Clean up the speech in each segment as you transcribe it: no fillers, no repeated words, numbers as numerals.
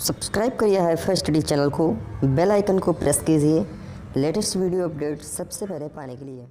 Subscribe करिए HiFi study channel को, bell icon को प्रेस कीजिए लेटेस्ट वीडियो अपडेट सबसे पहले पाने के लिए।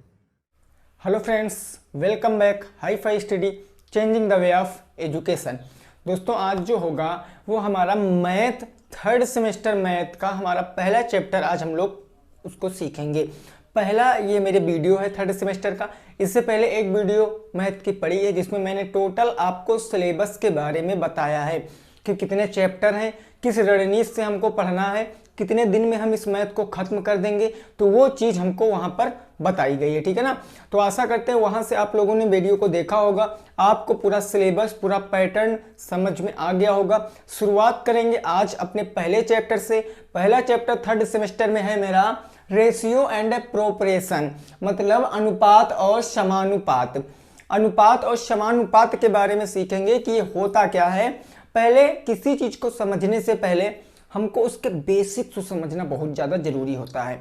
Hello friends, welcome back HiFi study changing the way of education. दोस्तों आज जो होगा वो हमारा मैथ थर्ड सेमेस्टर मैथ का हमारा पहला चैप्टर आज हम लोग उसको सीखेंगे। पहला ये मेरे वीडियो है थर्ड सेमेस्टर का। इससे पहले एक वीडियो मैथ की पढ़ी है जिसमें मैंने टोटल आपको सिलेबस के बारे में बताया है कि कितने चैप्टर हैं, किस रणनीति से हमको पढ़ना है, कितने दिन में हम इस मैथ को खत्म कर देंगे, तो वो चीज़ हमको वहाँ पर बताई गई है। ठीक है ना। तो आशा करते हैं वहाँ से आप लोगों ने वीडियो को देखा होगा, आपको पूरा सिलेबस पूरा पैटर्न समझ में आ गया होगा। शुरुआत करेंगे आज अपने पहले चैप्टर से। पहला चैप्टर थर्ड सेमेस्टर में है मेरा रेशियो एंड प्रोपोर्शन, मतलब अनुपात और समानुपात। अनुपात और समानुपात के बारे में सीखेंगे कि ये होता क्या है। पहले किसी चीज को समझने से पहले हमको उसके बेसिक्स को समझना बहुत ज़्यादा जरूरी होता है।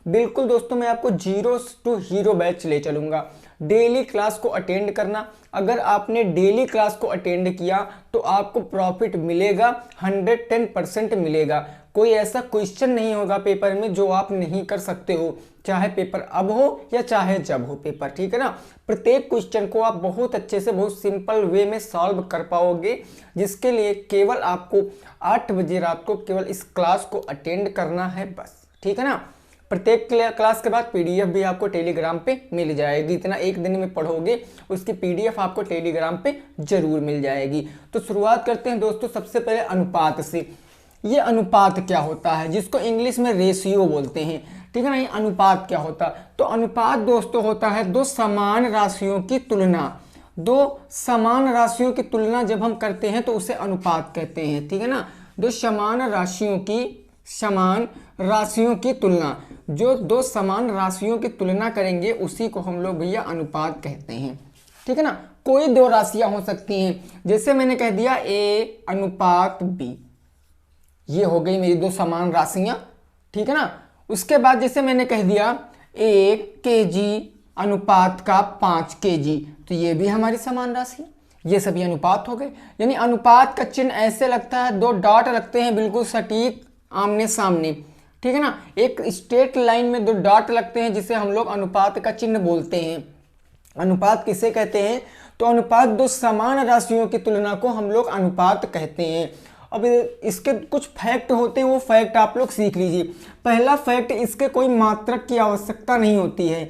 बिल्कुल दोस्तों, मैं आपको जीरो टू हीरो बैच ले चलूँगा। डेली क्लास को अटेंड करना। अगर आपने डेली क्लास को अटेंड किया तो आपको प्रॉफिट मिलेगा, 110% मिलेगा। कोई ऐसा क्वेश्चन नहीं होगा पेपर में जो आप नहीं कर सकते हो, चाहे पेपर अब हो या चाहे जब हो पेपर। ठीक है ना। प्रत्येक क्वेश्चन को आप बहुत अच्छे से बहुत सिंपल वे में सॉल्व कर पाओगे, जिसके लिए केवल आपको 8 बजे रात को केवल इस क्लास को अटेंड करना है बस। ठीक है ना। प्रत्येक क्लास के बाद पीडीएफ भी आपको टेलीग्राम पे मिल जाएगी। इतना एक दिन में पढ़ोगे उसकी पीडीएफ आपको टेलीग्राम पे जरूर मिल जाएगी। तो शुरुआत करते हैं दोस्तों सबसे पहले अनुपात से। ये अनुपात क्या होता है, जिसको इंग्लिश में रेशियो बोलते हैं। ठीक है ना। ये अनुपात क्या होता है, तो अनुपात दोस्तों होता है दो समान राशियों की तुलना। दो समान राशियों की तुलना जब हम करते हैं तो उसे अनुपात कहते हैं। ठीक है ना। दो समान राशियों की तुलना, जो दो समान राशियों की तुलना करेंगे उसी को हम लोग भैया अनुपात कहते हैं। ठीक है ना। कोई दो राशियां हो सकती हैं, जैसे मैंने कह दिया ए अनुपात बी, ये हो गई मेरी दो समान राशियां। ठीक है ना। उसके बाद जैसे मैंने कह दिया 1 केजी अनुपात का 5 केजी, तो ये भी हमारी समान राशि। ये सभी अनुपात हो गए। यानी अनुपात का चिन्ह ऐसे लगता है, दो डॉट लगते हैं बिल्कुल सटीक आमने सामने। ठीक है ना। एक स्ट्रेट लाइन में दो डॉट लगते हैं जिसे हम लोग अनुपात का चिन्ह बोलते हैं। अनुपात किसे कहते हैं, तो अनुपात दो समान राशियों की तुलना को हम लोग अनुपात कहते हैं। अब इसके कुछ फैक्ट होते हैं, वो फैक्ट आप लोग सीख लीजिए। पहला फैक्ट, इसके कोई मात्रक की आवश्यकता नहीं होती है।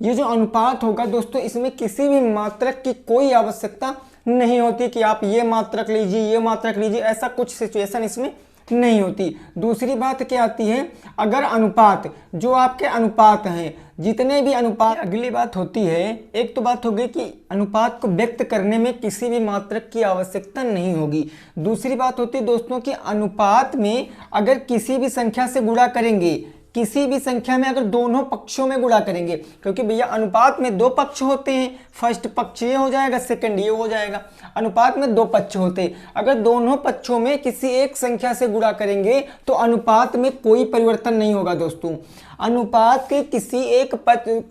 ये जो अनुपात होगा दोस्तों, इसमें किसी भी मात्रक की कोई आवश्यकता नहीं होती कि आप ये मात्रक लीजिए ये मात्रक लीजिए, ऐसा कुछ सिचुएशन इसमें नहीं होती। दूसरी बात क्या आती है, अगर अनुपात जो आपके अनुपात हैं जितने भी अनुपात, अगली बात होती है, एक तो बात होगी कि अनुपात को व्यक्त करने में किसी भी मात्रक की आवश्यकता नहीं होगी। दूसरी बात होती है दोस्तों कि अनुपात में अगर किसी भी संख्या से गुणा करेंगे, किसी भी संख्या में अगर दोनों पक्षों में गुणा करेंगे, क्योंकि भैया अनुपात में दो पक्ष होते हैं, फर्स्ट पक्ष ये हो जाएगा, सेकंड ये हो जाएगा। अनुपात में दो पक्ष होते हैं, अगर दोनों पक्षों में किसी एक संख्या से गुणा करेंगे तो अनुपात में कोई परिवर्तन नहीं होगा दोस्तों। अनुपात के किसी एक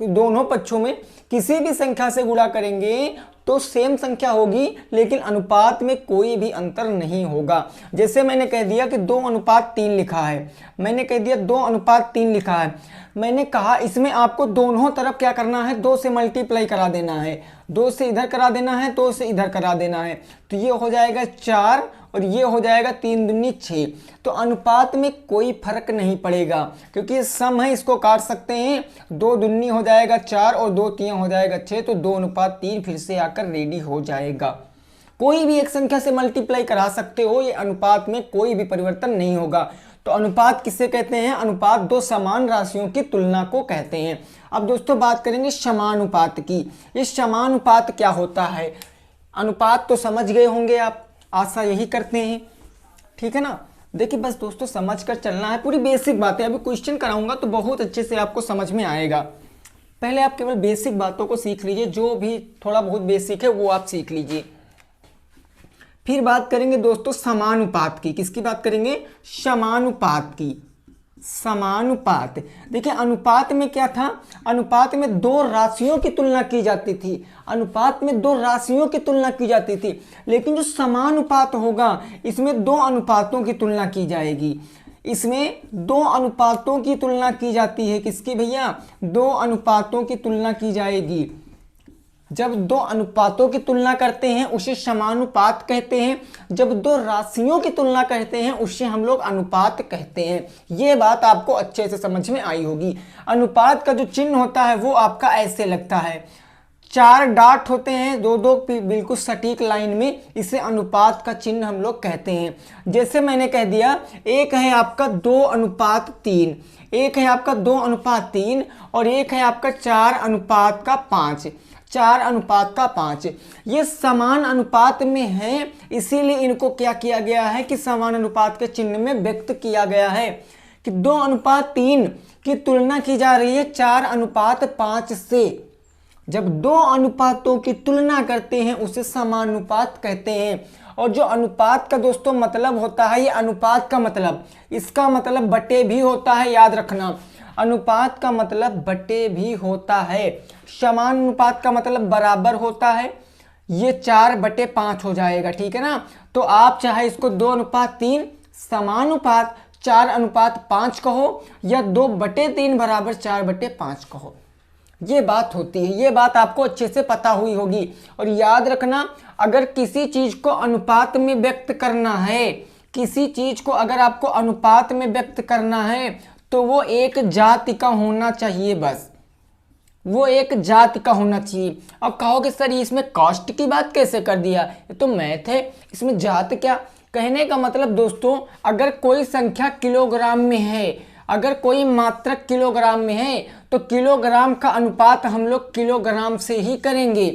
दोनों पक्षों में किसी भी संख्या से गुणा करेंगे तो सेम संख्या होगी, लेकिन अनुपात में कोई भी अंतर नहीं होगा। जैसे मैंने कह दिया कि 2 अनुपात 3 लिखा है, मैंने कह दिया 2 अनुपात 3 लिखा है, मैंने कहा इसमें आपको दोनों तरफ क्या करना है, 2 से मल्टीप्लाई करा देना है, 2 से इधर करा देना है, 2 से इधर करा देना है, तो ये हो जाएगा 4 और ये हो जाएगा 3 दूनी 6। तो अनुपात में कोई फर्क नहीं पड़ेगा, क्योंकि ये सम है, इसको काट सकते हैं। 2 दूनी हो जाएगा 4 और 2 3 हो जाएगा 6, तो 2 अनुपात 3 फिर से आकर रेडी हो जाएगा। कोई भी एक संख्या से मल्टीप्लाई करा सकते हो, ये अनुपात में कोई भी परिवर्तन नहीं होगा। तो अनुपात किसे कहते हैं, अनुपात दो समान राशियों की तुलना को कहते हैं। अब दोस्तों बात करेंगे समानुपात की। इस समानुपात क्या होता है, अनुपात तो समझ गए होंगे आप, आशा यही करते हैं। ठीक है ना। देखिए बस दोस्तों समझ कर चलना है, पूरी बेसिक बातें। अभी क्वेश्चन कराऊंगा तो बहुत अच्छे से आपको समझ में आएगा। पहले आप केवल बेसिक बातों को सीख लीजिए, जो भी थोड़ा बहुत बेसिक है वो आप सीख लीजिए। फिर बात करेंगे दोस्तों समानुपात की। किसकी बात करेंगे, समानुपात की। समानुपात। देखिए अनुपात में क्या था, अनुपात में दो राशियों की तुलना की जाती थी, अनुपात में दो राशियों की तुलना की जाती थी। लेकिन जो समानुपात होगा इसमें दो अनुपातों की तुलना की जाएगी, इसमें दो अनुपातों की तुलना की जाती है। किसकी भैया, दो अनुपातों की तुलना की जाएगी। जब दो अनुपातों की तुलना करते हैं उसे समानुपात कहते हैं, जब दो राशियों की तुलना करते हैं उसे हम लोग अनुपात कहते हैं। ये बात आपको अच्छे से समझ में आई होगी। अनुपात का जो चिन्ह होता है वो आपका ऐसे लगता है, चार डॉट होते हैं दो दो बिल्कुल सटीक लाइन में, इसे अनुपात का चिन्ह हम लोग कहते हैं। जैसे मैंने कह दिया एक है आपका 2:3, एक है आपका 2:3 और एक है आपका 4:5, 4:5। ये समान अनुपात में है, इसीलिए इनको क्या किया गया है कि समान अनुपात के चिन्ह में व्यक्त किया गया है कि 2:3 की तुलना की जा रही है 4:5 से। जब दो अनुपातों की तुलना करते हैं उसे समानुपात कहते हैं। और जो अनुपात का दोस्तों मतलब होता है, ये अनुपात का मतलब, इसका मतलब बटे भी होता है, याद रखना। अनुपात का मतलब बटे भी होता है, समानुपात का मतलब बराबर होता है। ये 4/5 हो जाएगा, ठीक है ना। तो आप चाहे इसको 2:3 समानुपात 4:5 कहो या 2/3 बराबर 4/5 कहो, ये बात होती है। ये बात आपको अच्छे से पता हुई होगी। और याद रखना, अगर किसी चीज को अनुपात में व्यक्त करना है, किसी चीज को अगर आपको अनुपात में व्यक्त करना है तो वो एक जाति का होना चाहिए, बस वो एक जाति का होना चाहिए। अब कहोगे सर इसमें कॉस्ट की बात कैसे कर दिया, ये तो मैथ है, इसमें जात क्या। कहने का मतलब दोस्तों, अगर कोई संख्या किलोग्राम में है, अगर कोई मात्रक किलोग्राम में है तो किलोग्राम का अनुपात हम लोग किलोग्राम से ही करेंगे,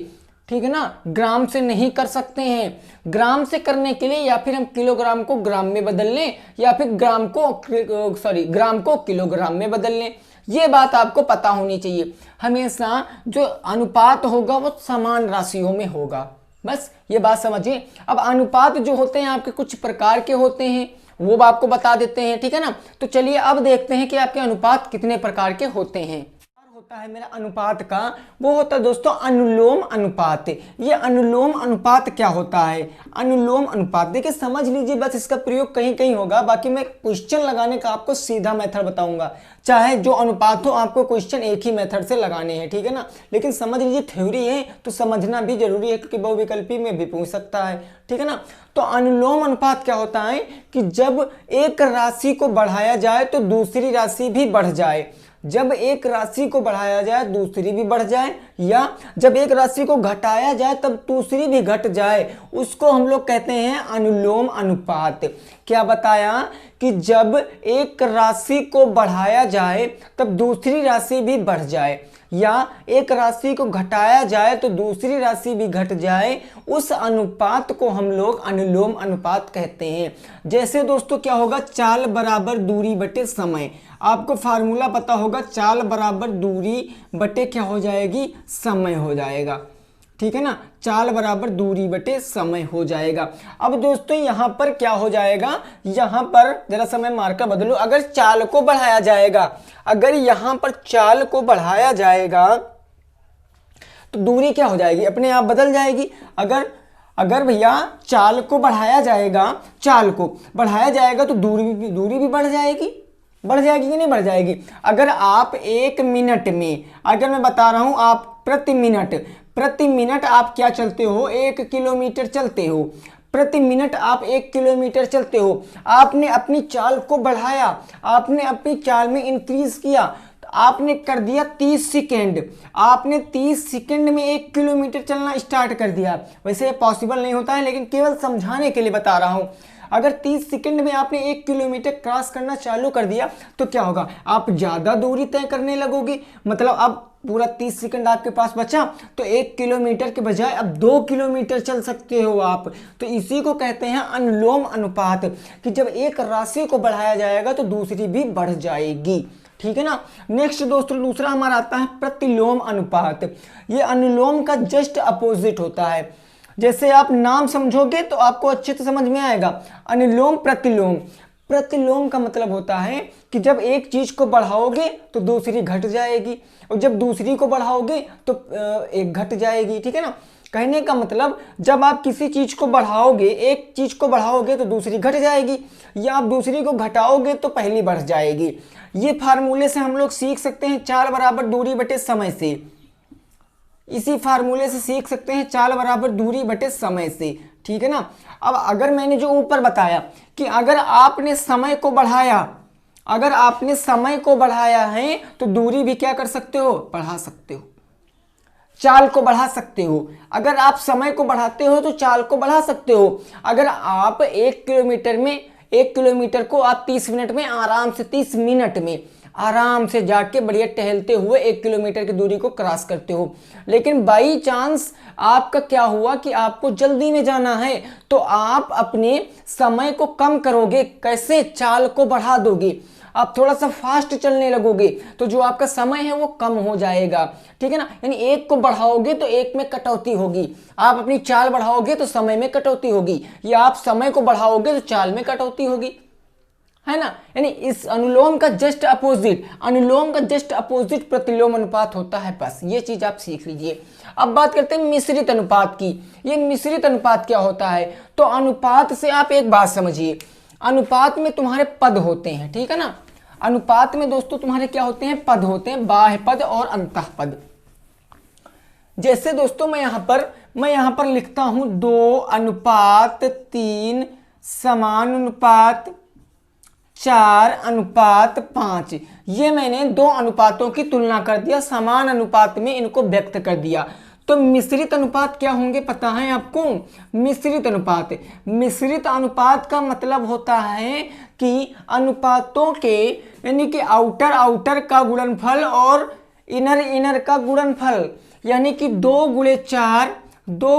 ठीक है ना, ग्राम से नहीं कर सकते हैं। ग्राम से करने के लिए या फिर हम किलोग्राम को ग्राम में बदल लें या फिर ग्राम को किलोग्राम में बदल लें। ये बात आपको पता होनी चाहिए। हमेशा जो अनुपात होगा वो समान राशियों में होगा, बस ये बात समझिए। अब अनुपात जो होते हैं आपके कुछ प्रकार के होते हैं, वो आपको बता देते हैं, ठीक है ना। तो चलिए अब देखते हैं कि आपके अनुपात कितने प्रकार के होते हैं। होता है मेरा अनुपात का, वो होता है दोस्तों अनुलोम अनुपात। ये अनुलोम अनुपात क्या होता है, अनुलोम अनुपात देखिए समझ लीजिए, बस इसका प्रयोग कहीं कहीं होगा, बाकी मैं क्वेश्चन लगाने का आपको सीधा मेथड बताऊंगा। चाहे जो अनुपात हो आपको क्वेश्चन एक ही मेथड से लगाने हैं, ठीक है ना। लेकिन समझ लीजिए थ्योरी है तो समझना भी जरूरी है, क्योंकि बहुविकल्पी में भी पूछ सकता है, ठीक है ना। तो अनुलोम अनुपात क्या होता है कि जब एक राशि को बढ़ाया जाए तो दूसरी राशि भी बढ़ जाए, जब एक राशि को बढ़ाया जाए दूसरी भी बढ़ जाए, या जब एक राशि को घटाया जाए तब दूसरी भी घट जाए, उसको हम लोग कहते हैं अनुलोम अनुपात। क्या बताया कि जब एक राशि को बढ़ाया जाए तब दूसरी राशि भी बढ़ जाए, या एक राशि को घटाया जाए तो दूसरी राशि भी घट जाए, उस अनुपात को हम लोग अनुलोम अनुपात कहते हैं। जैसे दोस्तों क्या होगा, चाल बराबर दूरी बटे समय। आपको फार्मूला पता होगा, चाल बराबर दूरी बटे क्या हो जाएगी, समय हो जाएगा, ठीक है ना। चाल बराबर दूरी बटे समय हो जाएगा। अब दोस्तों यहाँ पर क्या हो जाएगा, यहाँ पर जरा समय मार्कर बदलो, अगर चाल को बढ़ाया जाएगा, अगर यहाँ पर चाल को बढ़ाया जाएगा तो दूरी क्या हो जाएगी, अपने आप बदल जाएगी। अगर भैया चाल को बढ़ाया जाएगा, चाल को बढ़ाया जाएगा तो दूरी भी बढ़ जाएगी कि नहीं बढ़ जाएगी। अगर आप 1 मिनट में, अगर मैं बता रहा हूं आप प्रति मिनट आप क्या चलते हो, 1 किलोमीटर चलते हो, प्रति मिनट आप 1 किलोमीटर चलते हो, आपने अपनी चाल को बढ़ाया, आपने अपनी चाल में इंक्रीज किया, तो आपने कर दिया 30 सेकेंड, आपने 30 सेकेंड में 1 किलोमीटर चलना स्टार्ट कर दिया। वैसे ये पॉसिबल नहीं होता है, लेकिन केवल समझाने के लिए बता रहा हूं। अगर 30 सेकंड में आपने 1 किलोमीटर क्रॉस करना चालू कर दिया तो क्या होगा, आप ज़्यादा दूरी तय करने लगोगे। मतलब अब पूरा 30 सेकंड आपके पास बचा तो 1 किलोमीटर के बजाय अब 2 किलोमीटर चल सकते हो आप। तो इसी को कहते हैं अनुलोम अनुपात, कि जब एक राशि को बढ़ाया जाएगा तो दूसरी भी बढ़ जाएगी, ठीक है ना। नेक्स्ट दोस्तों दूसरा हमारा आता है प्रतिलोम अनुपात। ये अनुलोम का जस्ट अपोजिट होता है। जैसे आप नाम समझोगे तो आपको अच्छे से समझ में आएगा। अनुलोम प्रतिलोम, प्रतिलोम का मतलब होता है कि जब एक चीज को बढ़ाओगे तो दूसरी घट जाएगी, और जब दूसरी को बढ़ाओगे तो एक घट जाएगी। ठीक है ना, कहने का मतलब जब आप किसी चीज को बढ़ाओगे, एक चीज को बढ़ाओगे तो दूसरी घट जाएगी, या आप दूसरी को घटाओगे तो पहली बढ़ जाएगी। ये फार्मूले से हम लोग सीख सकते हैं चाल बराबर दूरी बटे समय से। इसी फार्मूले से सीख सकते हैं चाल बराबर दूरी बटे समय से। ठीक है ना। अब अगर मैंने जो ऊपर बताया कि अगर आपने समय को बढ़ाया, अगर आपने समय को बढ़ाया है तो दूरी भी क्या कर सकते हो, बढ़ा सकते हो, चाल को बढ़ा सकते हो। अगर आप समय को बढ़ाते हो तो चाल को बढ़ा सकते हो। अगर आप 1 किलोमीटर को आप 30 मिनट में आराम से, 30 मिनट में आराम से जाके बढ़िया टहलते हुए 1 किलोमीटर की दूरी को क्रॉस करते हो, लेकिन बाई चांस आपका क्या हुआ कि आपको जल्दी में जाना है, तो आप अपने समय को कम करोगे। कैसे? चाल को बढ़ा दोगे, आप थोड़ा सा फास्ट चलने लगोगे, तो जो आपका समय है वो कम हो जाएगा। ठीक है ना, यानी एक को बढ़ाओगे तो एक में कटौती होगी, आप अपनी चाल बढ़ाओगे तो समय में कटौती होगी, या आप समय को बढ़ाओगे तो चाल में कटौती होगी, है ना। यानी इस अनुलोम का जस्ट अपोजिट, अनुलोम का जस्ट अपोजिट प्रतिलोम अनुपात होता है। बस ये चीज आप सीख लीजिए। अब बात करते हैं मिश्रित अनुपात की। ये मिश्रित अनुपात क्या होता है? तो अनुपात से आप एक बात समझिए, अनुपात में तुम्हारे पद होते हैं। ठीक है ना, अनुपात में दोस्तों तुम्हारे क्या होते हैं? पद होते हैं, बाह्य पद और अंतः पद। जैसे दोस्तों मैं यहां पर लिखता हूं 2:3 समानुपात 4:5। ये मैंने दो अनुपातों की तुलना कर दिया, समान अनुपात में इनको व्यक्त कर दिया। तो मिश्रित अनुपात क्या होंगे पता है आपको? मिश्रित अनुपात, मिश्रित अनुपात का मतलब होता है कि अनुपातों के, यानी कि आउटर का गुणनफल और इनर का गुणनफल, यानी कि 2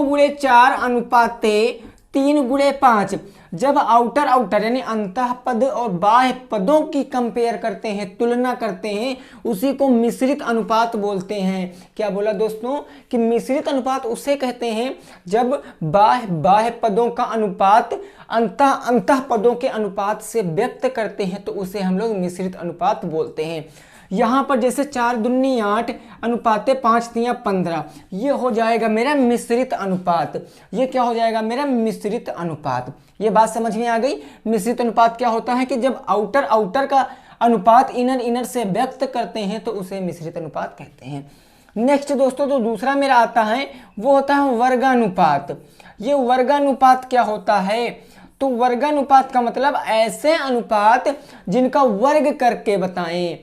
गुणे 4 अनुपाते 3 गुणे 5। जब आउटर यानी अंतः पद और बाह्य पदों की कंपेयर करते हैं, तुलना करते हैं, उसी को मिश्रित अनुपात बोलते हैं। क्या बोला दोस्तों? कि मिश्रित अनुपात उसे कहते हैं जब बाह्य पदों का अनुपात अंतः पदों के अनुपात से व्यक्त करते हैं, तो उसे हम लोग मिश्रित अनुपात बोलते हैं। यहाँ पर जैसे 4 दूनी 8 अनुपाते 5 तियां 15, ये हो जाएगा मेरा मिश्रित अनुपात। ये क्या हो जाएगा? मेरा मिश्रित अनुपात। ये बात समझ में आ गई? मिश्रित अनुपात क्या होता है कि जब आउटर का अनुपात इनर से व्यक्त करते हैं तो उसे मिश्रित अनुपात कहते हैं। नेक्स्ट दोस्तों जो दूसरा मेरा आता है वो होता है वर्गानुपात। ये वर्गानुपात क्या होता है? तो वर्गानुपात का मतलब ऐसे अनुपात जिनका वर्ग करके बताएं,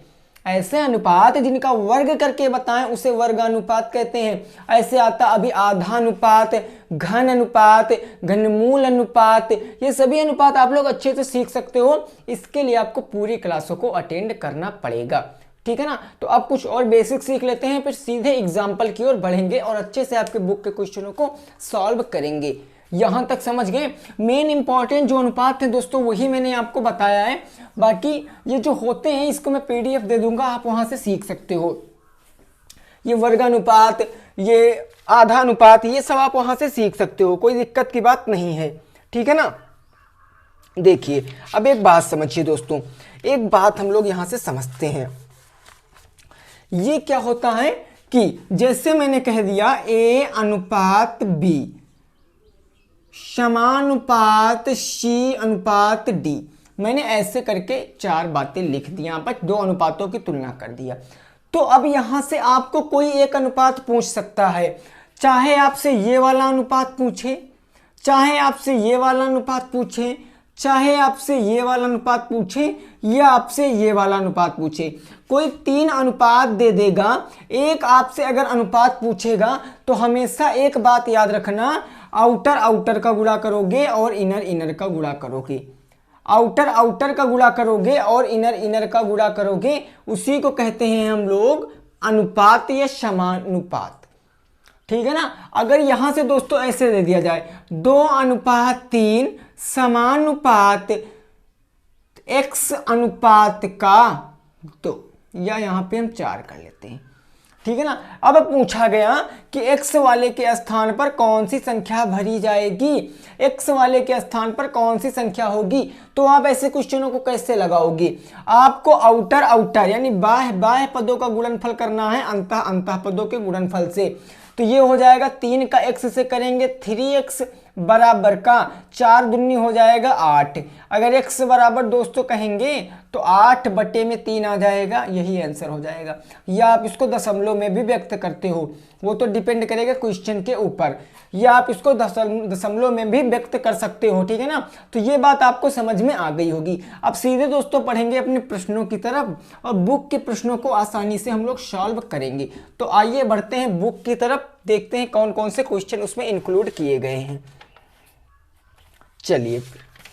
ऐसे अनुपात जिनका वर्ग करके बताएं उसे वर्गानुपात कहते हैं। ऐसे आता अभी आधानुपात, घन अनुपात, घनमूल अनुपात, ये सभी अनुपात आप लोग अच्छे से सीख सकते हो। इसके लिए आपको पूरी क्लासों को अटेंड करना पड़ेगा। ठीक है ना। तो अब कुछ और बेसिक सीख लेते हैं, फिर सीधे एग्जाम्पल की ओर बढ़ेंगे और अच्छे से आपके बुक के क्वेश्चनों को सॉल्व करेंगे। यहां तक समझ गए? मेन इंपॉर्टेंट जो अनुपात थे दोस्तों वही मैंने आपको बताया है। बाकी ये जो होते हैं इसको मैं पीडीएफ दे दूंगा, आप वहां से सीख सकते हो। ये वर्गानुपात, ये आधा अनुपात, ये सब आप वहां से सीख सकते हो, कोई दिक्कत की बात नहीं है। ठीक है ना। देखिए अब एक बात समझिए दोस्तों, एक बात हम लोग यहां से समझते हैं। ये क्या होता है कि जैसे मैंने कह दिया A अनुपात B समानुपात C अनुपात D, मैंने ऐसे करके 4 बातें लिख दी, यहां पर 2 अनुपातों की तुलना कर दिया। तो अब यहां से आपको कोई एक अनुपात पूछ सकता है, चाहे आपसे ये वाला अनुपात पूछे, चाहे आपसे ये वाला अनुपात पूछे, चाहे आपसे ये वाला अनुपात पूछे, या आपसे ये वाला अनुपात पूछे, कोई 3 अनुपात दे देगा। एक आपसे अगर अनुपात पूछेगा तो हमेशा एक बात याद रखना, आउटर का गुणा करोगे और इनर का गुणा करोगे। आउटर का गुणा करोगे और इनर का गुणा करोगे, उसी को कहते हैं हम लोग अनुपात या समानुपात। ठीक है ना। अगर यहां से दोस्तों ऐसे दे दिया जाए 2:3 समानुपात x अनुपात का 2, या यहां पे हम 4 कर लेते हैं। ठीक है ना। अब पूछा गया कि x वाले के स्थान पर कौन सी संख्या भरी जाएगी, x वाले के स्थान पर कौन सी संख्या होगी। तो आप ऐसे क्वेश्चनों को कैसे लगाओगे, आपको आउटर आउटर यानी बाह्य बाह्य पदों का गुणनफल करना है अंतः अंतः पदों के गुणनफल से। तो ये हो जाएगा 3 का x से करेंगे 3x बराबर का 4 दूनी हो जाएगा 8। अगर x बराबर दोस्तों कहेंगे तो 8 बटे में 3 आ जाएगा, यही आंसर हो जाएगा। या आप इसको दशमलव में भी व्यक्त करते हो, वो तो डिपेंड करेगा क्वेश्चन के ऊपर, या आप इसको दशमलव में भी व्यक्त कर सकते हो, ठीक है ना। तो ये बात आपको समझ में आ गई होगी। अब सीधे दोस्तों पढ़ेंगे अपने प्रश्नों की तरफ और बुक के प्रश्नों को आसानी से हम लोग सॉल्व करेंगे। तो आइए बढ़ते हैं बुक की तरफ, देखते हैं कौन कौन से क्वेश्चन उसमें इंक्लूड किए गए हैं। चलिए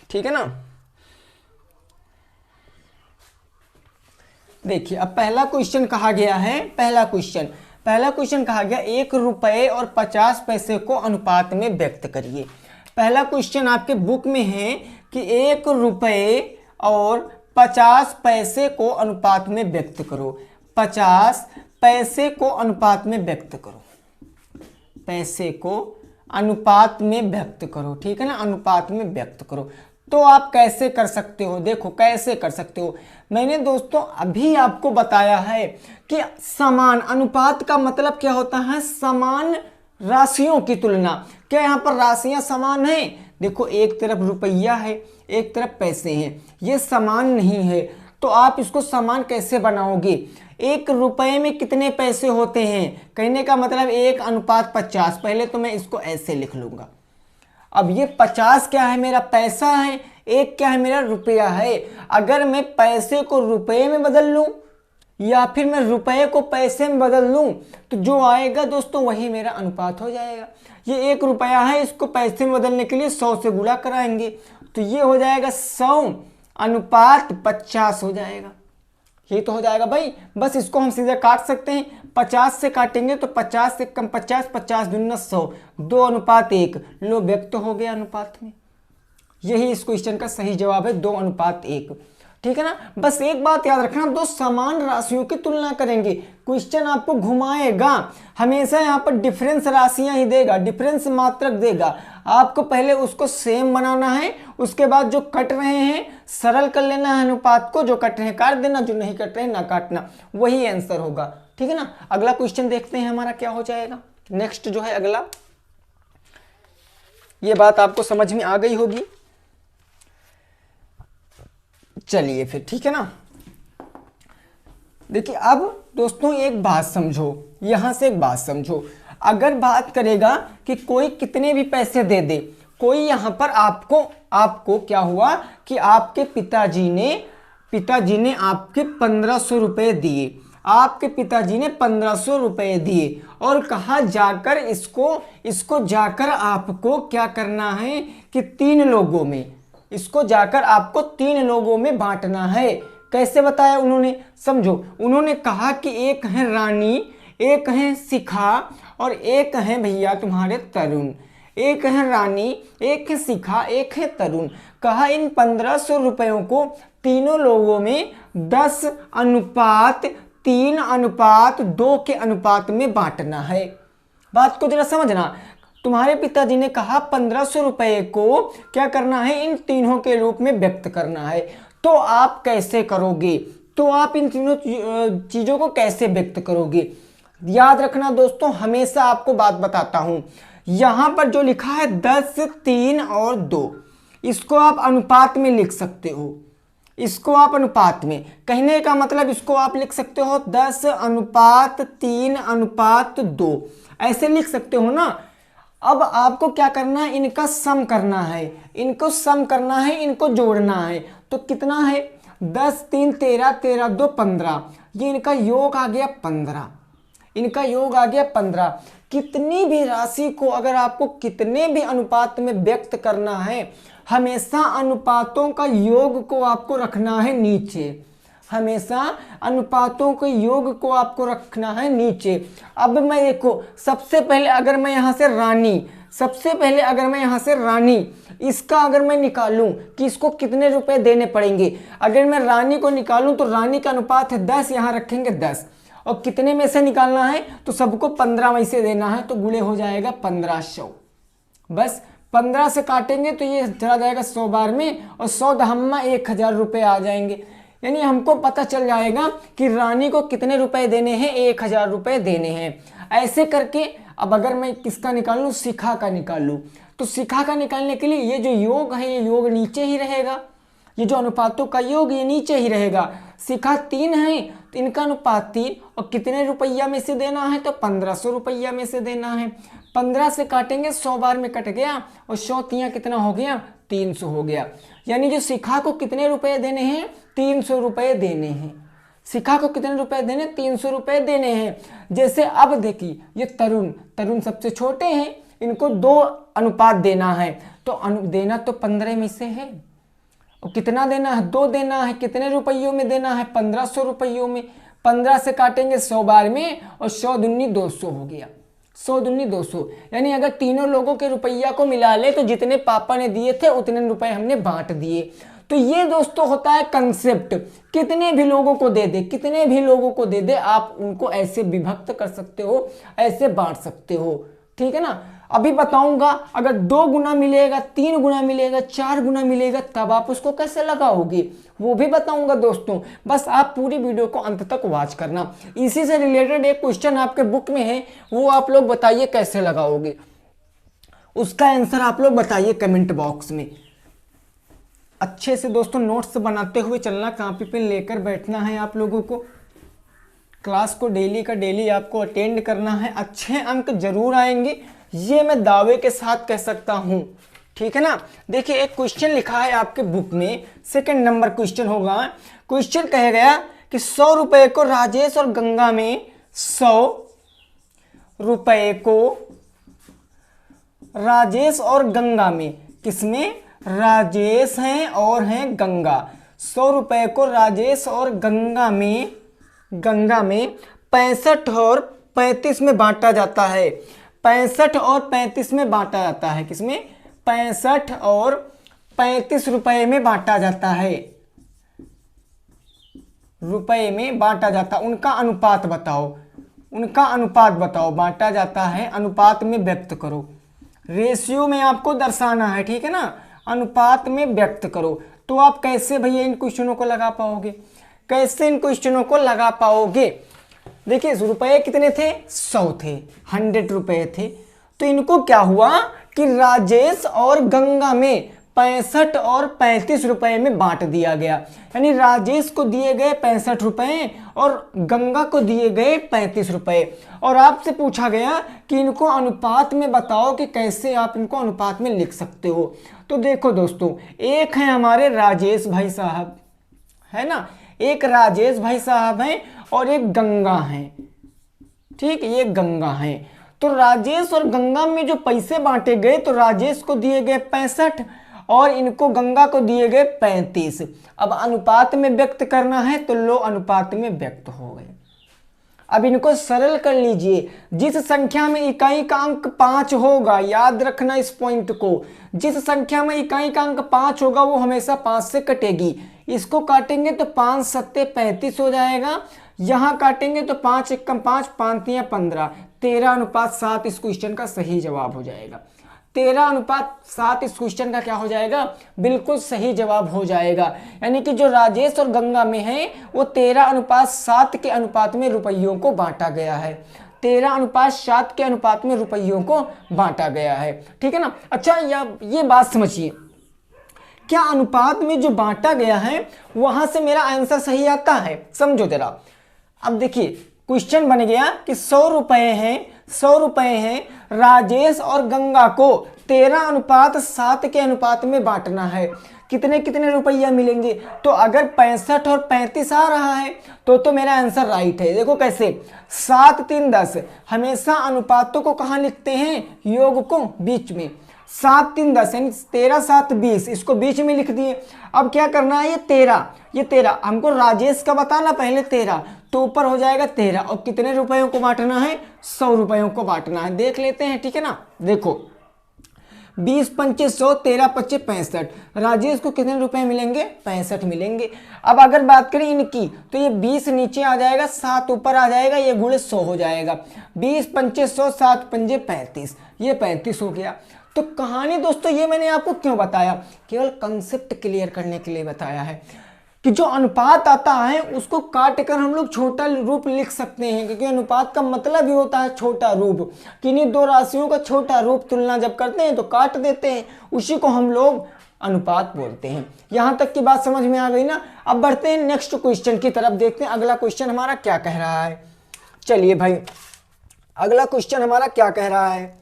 ठीक है ना। देखिए अब पहला क्वेश्चन कहा गया है, पहला क्वेश्चन कहा गया 1 रुपये और 50 पैसे को अनुपात में व्यक्त करिए। पहला क्वेश्चन आपके बुक में है कि 1 रुपये और 50 पैसे को अनुपात में व्यक्त करो। 50 पैसे को अनुपात में व्यक्त करो, पैसे को अनुपात में व्यक्त करो, ठीक है ना, अनुपात में व्यक्त करो। तो आप कैसे कर सकते हो, देखो कैसे कर सकते हो। मैंने दोस्तों अभी आपको बताया है कि समान अनुपात का मतलब क्या होता है, समान राशियों की तुलना। क्या यहाँ पर राशियां समान हैं? देखो एक तरफ रुपया है, एक तरफ पैसे हैं, ये समान नहीं है। तो आप इसको समान कैसे बनाओगे? 1 रुपये में कितने पैसे होते हैं, कहने का मतलब 1:50। पहले तो मैं इसको ऐसे लिख लूंगा। अब ये 50 क्या है, मेरा पैसा है, 1 क्या है, मेरा रुपया है। अगर मैं पैसे को रुपये में बदल लूं या फिर मैं रुपये को पैसे में बदल लूं तो जो आएगा दोस्तों वही मेरा अनुपात हो जाएगा। ये 1 रुपया है, इसको पैसे में बदलने के लिए 100 से गुणा कराएंगे तो ये हो जाएगा 100:50 हो जाएगा। ये तो हो जाएगा भाई, बस इसको हम सीधे काट सकते हैं। 50 से काटेंगे तो 50 से कम 50, 50 दूना 100, 2:1। लो व्यक्त हो गया अनुपात में। यही इस क्वेश्चन का सही जवाब है, 2:1, ठीक है ना। बस एक बात याद रखना, दो समान राशियों की तुलना करेंगे। क्वेश्चन आपको घुमाएगा, हमेशा यहाँ पर डिफरेंस राशियां ही देगा, डिफरेंस मात्रक देगा। आपको पहले उसको सेम बनाना है, उसके बाद जो कट रहे हैं सरल कर लेना है अनुपात को, जो कट रहे हैं काट देना, जो नहीं कट रहे हैं ना काटना, वही आंसर होगा, ठीक है ना। अगला क्वेश्चन देखते हैं हमारा क्या हो जाएगा। नेक्स्ट जो है अगला, ये बात आपको समझ में आ गई होगी। चलिए फिर ठीक है ना। देखिए अब दोस्तों एक बात समझो, यहां से एक बात समझो। अगर बात करेगा कि कोई कितने भी पैसे दे दे, कोई यहां पर आपको क्या हुआ कि आपके पिताजी ने आपके 1500 रुपए दिए, आपके पिताजी ने 1500 रुपए दिए और कहा जाकर इसको जाकर आपको क्या करना है कि 3 लोगों में, इसको जाकर आपको 3 लोगों में बांटना है। कैसे बताया उन्होंने, समझो। उन्होंने कहा कि एक है रानी, एक है शिखा और एक है भैया तुम्हारे तरुण। एक है रानी, एक है शिखा, एक है तरुण। कहा इन 1500 रुपयों को तीनों लोगों में 10:3:2 के अनुपात में बांटना है। बात को जरा समझना। तुम्हारे पिताजी ने कहा 1500 रुपये को क्या करना है, इन तीनों के रूप में व्यक्त करना है। तो आप कैसे करोगे, तो आप इन तीनों चीजों को कैसे व्यक्त करोगे? याद रखना दोस्तों, हमेशा आपको बात बताता हूं, यहां पर जो लिखा है 10, 3 और 2, इसको आप अनुपात में लिख सकते हो। इसको आप अनुपात में, कहने का मतलब इसको आप लिख सकते हो 10:3:2, ऐसे लिख सकते हो ना। अब आपको क्या करना है, इनका सम करना है, इनको सम करना है, इनको जोड़ना है। तो कितना है, 10, 3, 13, 13, 2, 15, ये इनका योग आ गया 15, इनका योग आ गया 15। कितनी भी राशि को अगर आपको कितने भी अनुपात में व्यक्त करना है, हमेशा अनुपातों का योग को आपको रखना है नीचे, हमेशा अनुपातों के योग को आपको रखना है नीचे। अब मैं देखो, सबसे पहले अगर मैं यहाँ से रानी, इसका अगर मैं निकालूं कि इसको कितने रुपए देने पड़ेंगे, अगर मैं रानी को निकालूं तो रानी का अनुपात है 10, यहाँ रखेंगे 10, और कितने में से निकालना है, तो सबको 15 में से देना है, तो गुणे हो जाएगा 1500। बस 15 से काटेंगे तो ये चला जाएगा 100 बार में, और 100 दहम्मा 1000 रुपये आ जाएंगे। यानी हमको पता चल जाएगा कि रानी को कितने रुपए देने हैं, 1000 रुपये देने हैं। ऐसे करके अब अगर मैं किसका निकाल लूँ, शिखा का निकाल लूँ, तो शिखा का निकालने के लिए ये जो योग है ये योग नीचे ही रहेगा, ये जो अनुपातों का योग ये नीचे ही रहेगा। शिखा 3 है तो इनका अनुपात 3, और कितने रुपया में से देना है, तो 1500 रुपया में से देना है। 15 से काटेंगे 100 बार में कट गया, और 100 तियाँ कितना हो गया, 300 हो गया। यानी जो शिखा को कितने रुपए देने हैं, 300 रुपये देने हैं। शिखा को कितने रुपए देने, 300 रुपये देने हैं। जैसे अब देखिए ये तरुण सबसे छोटे हैं, इनको 2 अनुपात देना है, तो देना तो 15 में से है, और कितना देना है, 2 देना है। कितने रुपयों में देना है, 1500 रुपयों में। 15 से काटेंगे 100 बार में, और 100 दूनी 200 हो गया, 100 दूनी 200। यानी अगर तीनों लोगों के रुपया को मिला ले तो जितने पापा ने दिए थे उतने रुपए हमने बांट दिए। तो ये दोस्तों होता है कंसेप्ट, कितने भी लोगों को दे दे, कितने भी लोगों को दे दे, आप उनको ऐसे विभक्त कर सकते हो, ऐसे बांट सकते हो, ठीक है ना। अभी बताऊंगा अगर 2 गुना मिलेगा, 3 गुना मिलेगा, 4 गुना मिलेगा, तब आप उसको कैसे लगाओगे, वो भी बताऊंगा दोस्तों। बस आप पूरी वीडियो को अंत तक वॉच करना। इसी से रिलेटेड एक क्वेश्चन आपके बुक में है, वो आप लोग बताइए कैसे लगाओगे, उसका आंसर आप लोग बताइए कमेंट बॉक्स में। अच्छे से दोस्तों नोट्स बनाते हुए चलना, कॉपी पेन लेकर बैठना है आप लोगों को। क्लास को डेली का डेली आपको अटेंड करना है, अच्छे अंक जरूर आएंगे, ये मैं दावे के साथ कह सकता हूं, ठीक है ना। देखिए एक क्वेश्चन लिखा है आपके बुक में, 2nd नंबर क्वेश्चन होगा। क्वेश्चन कहा गया कि 100 रुपए को राजेश और गंगा में, 100 रुपए को राजेश और गंगा में, किसमें, राजेश हैं और हैं गंगा। 100 रुपए को राजेश और गंगा में 65 और 35 में बांटा जाता है। 65 और 35 में बांटा जाता है, किसमें, 65 और 35 रुपए में बांटा जाता है, रुपए में बांटा जाता। उनका अनुपात बताओ, उनका अनुपात बताओ, बांटा जाता है, अनुपात में व्यक्त करो। रेशियो में आपको दर्शाना है, ठीक है ना, अनुपात में व्यक्त करो। तो आप कैसे भैया इन क्वेश्चनों को लगा पाओगे, कैसे इन क्वेश्चनों को लगा पाओगे। देखिए रुपए कितने थे, 100 थे, 100 रुपए थे। तो इनको क्या हुआ कि राजेश और गंगा में 65 और 35 रुपए में बांट दिया गया। यानी राजेश को दिए गए 65 रुपए और गंगा को दिए गए 35 रुपए, और आपसे पूछा गया कि इनको अनुपात में बताओ कि कैसे आप इनको अनुपात में लिख सकते हो। तो देखो दोस्तों, एक है हमारे राजेश भाई साहब, है ना, एक राजेश भाई साहब हैं और एक गंगा है, ठीक, ये गंगा है। तो राजेश और गंगा में जो पैसे बांटे गए, तो राजेश को दिए गए 65 और इनको गंगा को दिए गए 35। अब अनुपात में व्यक्त करना है तो लो अनुपात में व्यक्त हो गए। अब इनको सरल कर लीजिए। जिस संख्या में इकाई का अंक 5 होगा, याद रखना इस पॉइंट को, जिस संख्या में इकाई का अंक 5 होगा वो हमेशा 5 से कटेगी। इसको काटेंगे तो 5 सत्ते 35 हो जाएगा, यहां काटेंगे तो 5 एकम 5, 5 तियां 15, 13:7 इस क्वेश्चन का सही जवाब हो जाएगा। 13:7 इस क्वेश्चन का क्या हो जाएगा, बिल्कुल सही जवाब हो जाएगा। यानी कि जो राजेश और गंगा में है वो 13:7 के अनुपात में रुपयों को बांटा गया है, 13:7 के अनुपात में रुपयों को बांटा गया है, ठीक है ना। अच्छा ये बात समझिए, क्या अनुपात में जो बांटा गया है वहां से मेरा आंसर सही आता है, समझो जरा। अब देखिए क्वेश्चन बन गया कि 100 रुपए हैं, राजेश और गंगा को 13:7 के अनुपात में बांटना है, कितने कितने रुपया मिलेंगे। तो अगर 65 और 35 आ रहा है तो मेरा आंसर राइट है। देखो कैसे, 7 3 10, हमेशा अनुपातों को कहाँ लिखते हैं, योग को बीच में। 7 3 10 यानी 13 7 20, इसको बीच में लिख दिए। अब क्या करना है, ये 13 हमको राजेश का बताना पहले 13, तो ऊपर हो जाएगा 13 और कितने रुपयों को बांटना है, 100 रुपयों को बांटना है। देख लेते हैं, ठीक है ना। देखो 20 25 100, 13 25 65। राजेश को कितने रुपए मिलेंगे? 65 मिलेंगे। अब अगर बात करें इनकी तो ये 20 नीचे आ जाएगा, 7 ऊपर आ जाएगा, ये गुणे 100 हो जाएगा। 20 25 100, 7 पंजे 35, ये 35 हो गया। तो कहानी दोस्तों ये मैंने आपको क्यों बताया? केवल कंसेप्ट क्लियर करने के लिए बताया है कि जो अनुपात आता है उसको काट कर हम लोग छोटा रूप लिख सकते हैं, क्योंकि अनुपात का मतलब ही होता है छोटा रूप। किन्हीं दो राशियों का छोटा रूप तुलना जब करते हैं तो काट देते हैं, उसी को हम लोग अनुपात बोलते हैं। यहां तक की बात समझ में आ गई ना? अब बढ़ते हैं नेक्स्ट क्वेश्चन की तरफ, देखते हैं अगला क्वेश्चन हमारा क्या कह रहा है। चलिए भाई, अगला क्वेश्चन हमारा क्या कह रहा है।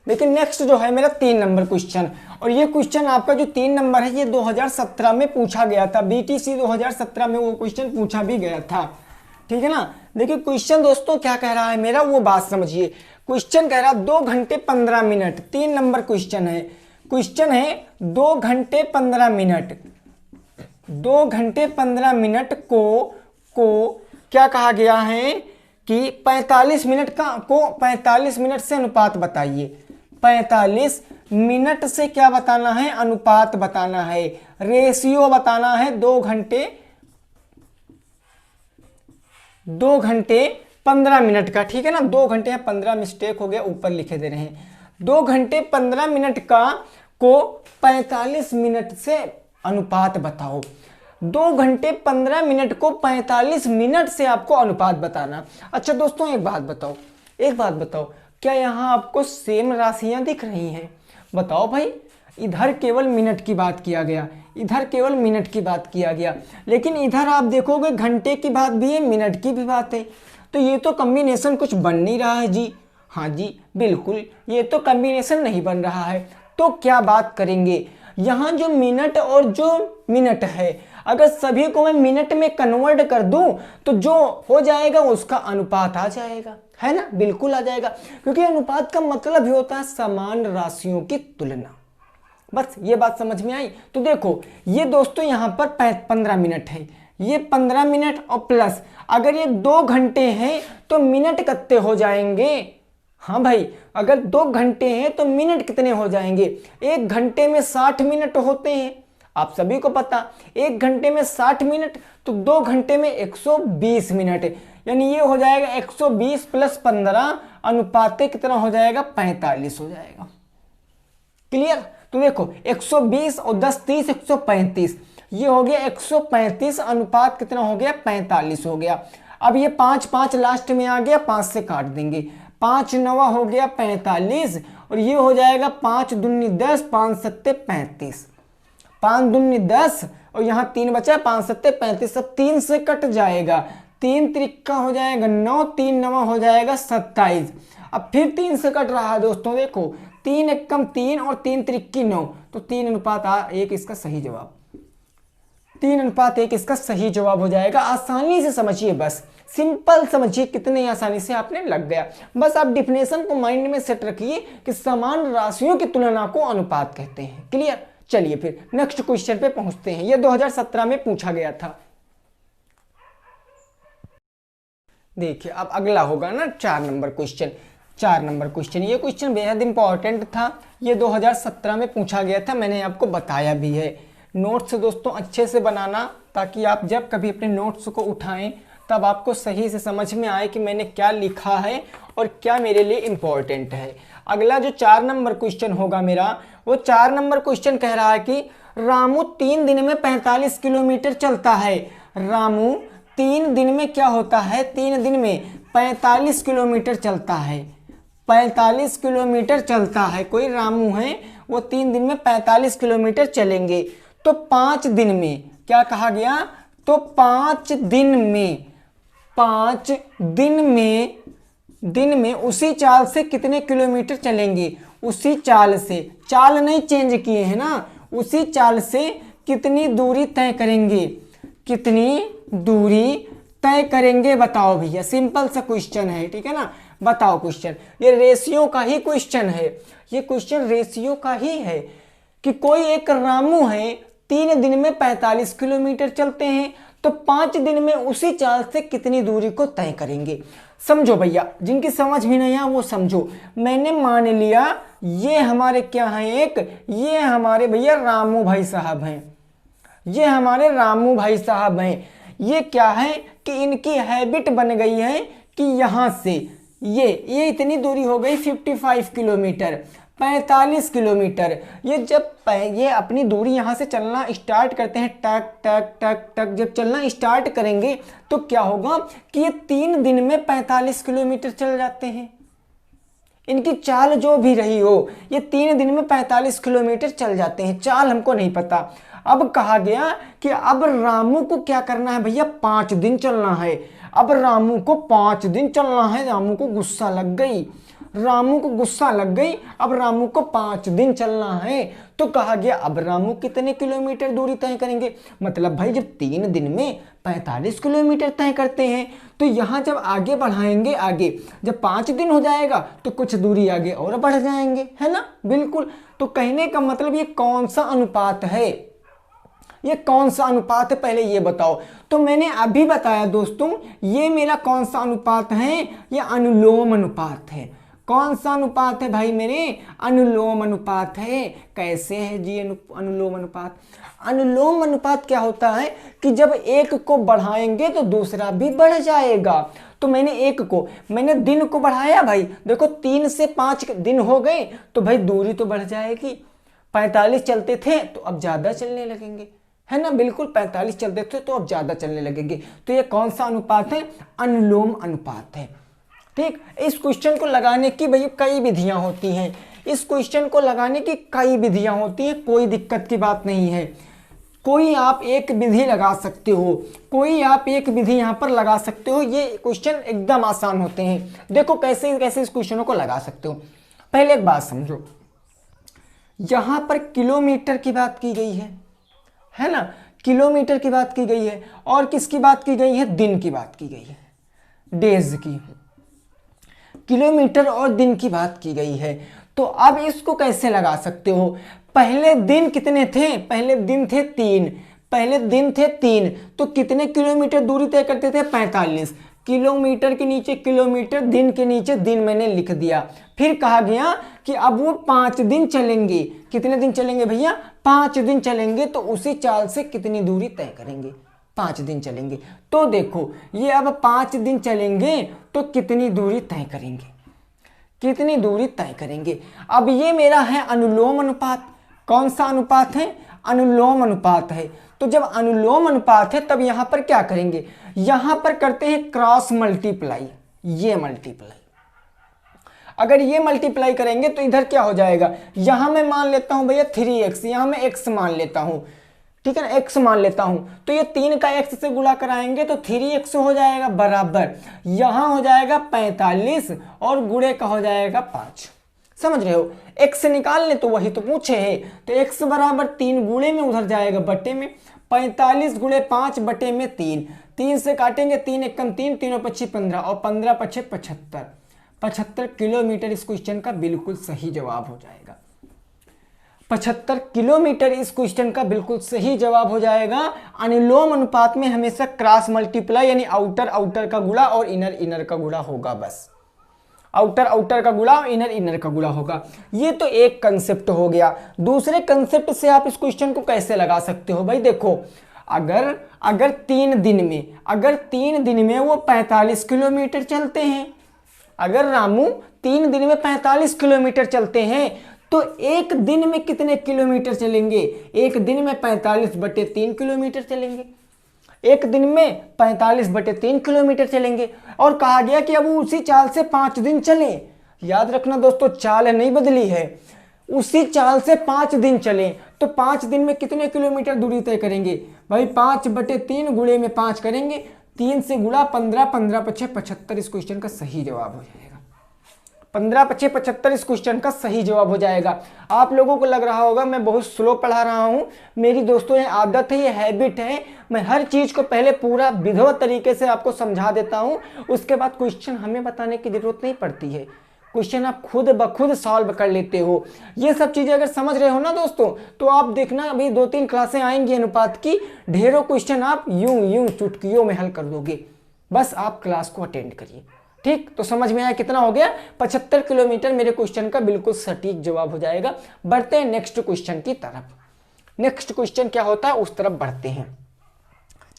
लेकिन नेक्स्ट जो है मेरा 3 नंबर क्वेश्चन, और ये क्वेश्चन आपका जो 3 नंबर है ये 2017 में पूछा गया था। BTC 2017 में वो क्वेश्चन पूछा भी गया था, ठीक है ना। देखिए क्वेश्चन दोस्तों क्या कह रहा है मेरा, वो बात समझिए। क्वेश्चन कह रहा है 2 घंटे 15 मिनट, 3 नंबर क्वेश्चन है। क्वेश्चन है 2 घंटे 15 मिनट, 2 घंटे 15 मिनट को क्या कहा गया है कि 45 मिनट को 45 मिनट से अनुपात बताइए। 45 मिनट से क्या बताना है? अनुपात बताना है, रेशियो बताना है। 2 घंटे 15 मिनट का, ठीक है ना। 2 घंटे 15 मिस्टेक हो गया, ऊपर लिखे दे रहे हैं। 2 घंटे 15 मिनट का को 45 मिनट से अनुपात बताओ। 2 घंटे 15 मिनट को 45 मिनट से आपको अनुपात बताना। अच्छा दोस्तों एक बात बताओ, क्या यहाँ आपको सेम राशियां दिख रही हैं? बताओ भाई, इधर केवल मिनट की बात किया गया, इधर केवल मिनट की बात किया गया, लेकिन इधर आप देखोगे घंटे की बात भी है, मिनट की भी बात है। तो ये तो कॉम्बिनेशन कुछ बन नहीं रहा है जी। हाँ जी बिल्कुल, ये तो कॉम्बिनेशन नहीं बन रहा है। तो क्या बात करेंगे, यहाँ जो मिनट और जो मिनट है, अगर सभी को मैं मिनट में कन्वर्ट कर दूं तो जो हो जाएगा उसका अनुपात आ जाएगा, है ना। बिल्कुल आ जाएगा, क्योंकि अनुपात का मतलब ही होता है समान राशियों की तुलना। बस ये बात समझ में आई। तो देखो ये दोस्तों यहाँ पर 15 मिनट है, ये 15 मिनट और प्लस अगर ये 2 घंटे हैं तो मिनट कितने हो जाएंगे? हाँ भाई, अगर 2 घंटे हैं तो मिनट कितने हो जाएंगे? 1 घंटे में 60 मिनट होते हैं, आप सभी को पता। 1 घंटे में 60 मिनट, तो 2 घंटे में 120 मिनट, यानी ये हो जाएगा 120 प्लस 15 अनुपात कितना हो जाएगा? 45 हो जाएगा। क्लियर? तो देखो 120 और 10 30 135, ये हो गया 135, अनुपात कितना हो गया? 45 हो गया। अब ये 5 5 लास्ट में आ गया, 5 से काट देंगे, 5 9 हो गया 45, और ये हो जाएगा 5 दूनी 10, 5 सत्ते 35, 5 दूनी 10 और यहाँ 3 बचा, 5 सत्ते 35, सब 3 से कट जाएगा, 3 त्रिक्का हो जाएगा 9, 3 9 हो जाएगा 27। अब फिर 3 से कट रहा है दोस्तों, देखो 3 एकम 3 और 3 त्रिक्की 9, तो 3 अनुपात 1 इसका सही जवाब, 3 अनुपात 1 इसका सही जवाब हो जाएगा। आसानी से समझिए, बस सिंपल समझिए, कितने आसानी से आपने लग गया। बस आप डिफिनेशन को माइंड में सेट रखिए कि समान राशियों की तुलना को अनुपात कहते हैं। क्लियर? चलिए फिर नेक्स्ट क्वेश्चन पे पहुंचते हैं। ये 2017 में पूछा गया था। देखिए अब अगला होगा ना 4 नंबर क्वेश्चन। 4 नंबर क्वेश्चन, ये क्वेश्चन बेहद इंपॉर्टेंट था, ये 2017 में पूछा गया था, मैंने आपको बताया भी है। नोट्स दोस्तों अच्छे से बनाना, ताकि आप जब कभी अपने नोट्स को उठाएं तब आपको सही से समझ में आए कि मैंने क्या लिखा है और क्या मेरे लिए इम्पोर्टेंट है। अगला जो 4 नंबर क्वेश्चन होगा मेरा, वो 4 नंबर क्वेश्चन कह रहा है कि रामू 3 दिन में 45 किलोमीटर चलता है। रामू 3 दिन में क्या होता है? 3 दिन में 45 किलोमीटर चलता है, 45 किलोमीटर चलता है। कोई रामू है, वो 3 दिन में 45 किलोमीटर चलेंगे। तो 5 दिन में क्या कहा गया? तो 5 दिन में उसी चाल से कितने किलोमीटर चलेंगे? उसी चाल से, चाल नहीं चेंज किए हैं ना, उसी चाल से कितनी दूरी तय करेंगे? कितनी दूरी तय करेंगे बताओ भैया। सिंपल सा क्वेश्चन है, ठीक है ना। बताओ क्वेश्चन, ये रेशियो का ही क्वेश्चन है, ये क्वेश्चन रेशियो का ही है कि कोई एक रामू है 3 दिन में 45 किलोमीटर चलते हैं, तो तो 5 दिन में उसी चाल से कितनी दूरी को तय करेंगे। समझो भैया, जिनकी समझ भी नहीं है वो समझो। मैंने मान लिया ये हमारे क्या हैं, ये हमारे भैया रामू भाई साहब हैं, ये हमारे रामू भाई साहब हैं। ये क्या है कि इनकी हैबिट बन गई है कि यहाँ से ये इतनी दूरी हो गई 55 किलोमीटर, 45 किलोमीटर। ये जब ये अपनी दूरी यहाँ से चलना स्टार्ट करते हैं, टक टक टक टक जब चलना स्टार्ट करेंगे तो क्या होगा कि ये 3 दिन में 45 किलोमीटर चल जाते हैं। इनकी चाल जो भी रही हो, ये 3 दिन में 45 किलोमीटर चल जाते हैं। चाल हमको नहीं पता। अब कहा गया कि अब रामू को क्या करना है भैया, 5 दिन चलना है। अब रामू को 5 दिन चलना है। रामू को गुस्सा लग गई, रामू को गुस्सा लग गई। अब रामू को 5 दिन चलना है तो कहा गया अब रामू कितने किलोमीटर दूरी तय करेंगे। मतलब भाई जब 3 दिन में 45 किलोमीटर तय करते हैं तो यहाँ जब आगे बढ़ाएंगे, आगे जब 5 दिन हो जाएगा तो कुछ दूरी आगे और बढ़ जाएंगे, है ना। बिल्कुल। तो कहने का मतलब ये कौन सा अनुपात है, ये कौन सा अनुपात है पहले ये बताओ। तो मैंने अभी बताया दोस्तों, ये मेरा कौन सा अनुपात है, ये अनुलोम अनुपात है। कौन सा अनुपात है भाई मेरे, अनुलोम अनुपात है। कैसे है जी अनुलोम अनुपात। अनुलोम अनुपात क्या होता है कि जब एक को बढ़ाएंगे तो दूसरा भी बढ़ जाएगा। तो मैंने दिन को बढ़ाया भाई, देखो 3 से 5 दिन हो गए तो भाई दूरी तो बढ़ जाएगी। 45 चलते थे तो अब ज्यादा चलने लगेंगे, है ना। बिल्कुल 45 चलते थे तो अब ज्यादा चलने लगेंगे। तो ये कौन सा अनुपात है, अनुलोम अनुपात है। ठीक। इस क्वेश्चन को लगाने की भैया कई विधियां होती हैं, इस क्वेश्चन को लगाने की कई विधियां होती हैं, कोई दिक्कत की बात नहीं है। कोई आप एक विधि लगा सकते हो, कोई आप एक विधि यहां पर लगा सकते हो। ये क्वेश्चन एकदम आसान होते हैं। देखो कैसे कैसे इस क्वेश्चनों को लगा सकते हो। पहले एक बात समझो, यहां पर किलोमीटर की बात की गई है ना, किलोमीटर की बात की गई है। और किसकी बात की गई है, दिन की बात की गई है, डेज की। किलोमीटर और दिन की बात की गई है। तो अब इसको कैसे लगा सकते हो। पहले दिन कितने थे, पहले दिन थे 3, पहले दिन थे 3 तो कितने किलोमीटर दूरी तय करते थे, 45 किलोमीटर के नीचे किलोमीटर, दिन के नीचे दिन मैंने लिख दिया। फिर कहा गया कि अब वो 5 दिन चलेंगे। कितने दिन चलेंगे भैया, 5 दिन चलेंगे। तो उसी चाल से कितनी दूरी तय करेंगे, 5 दिन चलेंगे। तो देखो ये अब 5 दिन चलेंगे तो कितनी दूरी तय करेंगे, कितनी दूरी तय करेंगे। अब ये मेरा है अनुलोम अनुपात। कौन सा अनुपात है, अनुलोम अनुपात है। तो जब अनुलोम अनुपात है तब यहां पर क्या करेंगे, यहां पर करते हैं क्रॉस मल्टीप्लाई। ये मल्टीप्लाई, अगर ये मल्टीप्लाई करेंगे तो इधर क्या हो जाएगा, यहां मैं मान लेता हूं भैया 3x, यहां मैं x मान लेता हूं, ठीक है ना, x मान लेता हूं। तो ये 3 का x से गुणा कराएंगे तो 3x हो जाएगा बराबर, यहां हो जाएगा 45 और गुणे का हो जाएगा 5। समझ रहे हो, x निकाल ले तो वही तो पूछे है। तो x बराबर 3 गुणे में उधर जाएगा बटे में, 45 गुणे 5 बटे में 3, 3 से काटेंगे 3 एकम 3, 3 पच्छी 15 और 15 पच्छे 75, 75 किलोमीटर इस क्वेश्चन का बिल्कुल सही जवाब हो जाएगा। 75 किलोमीटर इस क्वेश्चन का बिल्कुल सही जवाब हो जाएगा। अनुलोम अनुपात में हमेशा क्रॉस मल्टीप्लाई यानी आउटर आउटर का गुणा और इनर इनर का गुणा होगा, बस आउटर आउटर का गुणा और इनर इनर का गुणा होगा। ये तो एक कंसेप्ट हो गया। दूसरे कंसेप्ट से आप इस क्वेश्चन को कैसे लगा सकते हो भाई, देखो अगर 3 दिन में वो 45 किलोमीटर चलते हैं, अगर रामू 3 दिन में 45 किलोमीटर चलते हैं तो एक दिन में कितने किलोमीटर चलेंगे, एक दिन में 45 बटे 3 किलोमीटर चलेंगे, एक दिन में 45 बटे 3 किलोमीटर चलेंगे। और कहा गया कि अब उसी चाल से 5 दिन चले। याद रखना दोस्तों, चाल नहीं बदली है, उसी चाल से 5 दिन चले। तो 5 दिन में कितने किलोमीटर दूरी तय करेंगे भाई, 5 बटे 3 गुणे में 5 करेंगे, 3 से गुणा 15, 15 पच्छे 75 इस क्वेश्चन का सही जवाब हो जाएगा। 15 पच्छे 75 इस क्वेश्चन का सही जवाब हो जाएगा। आप लोगों को लग रहा होगा मैं बहुत स्लो पढ़ा रहा हूं, मेरी दोस्तों ये आदत है, ये हैबिट है, मैं हर चीज को पहले पूरा विधिवत तरीके से आपको समझा देता हूं, उसके बाद क्वेश्चन हमें बताने की जरूरत नहीं पड़ती है। क्वेश्चन आप खुद ब खुद सॉल्व कर लेते हो। ये सब चीजें अगर समझ रहे हो ना दोस्तों, तो आप देखना अभी 2-3 क्लासें आएंगी अनुपात की, ढेरों क्वेश्चन आप यूं यूं चुटकियों में हल कर दोगे। बस आप क्लास को अटेंड करिए। ठीक, तो समझ में आया कितना हो गया? 75 किलोमीटर मेरे क्वेश्चन का बिल्कुल सटीक जवाब हो जाएगा। बढ़ते हैं नेक्स्ट क्वेश्चन की तरफ। नेक्स्ट क्वेश्चन क्या होता है उस तरफ बढ़ते हैं।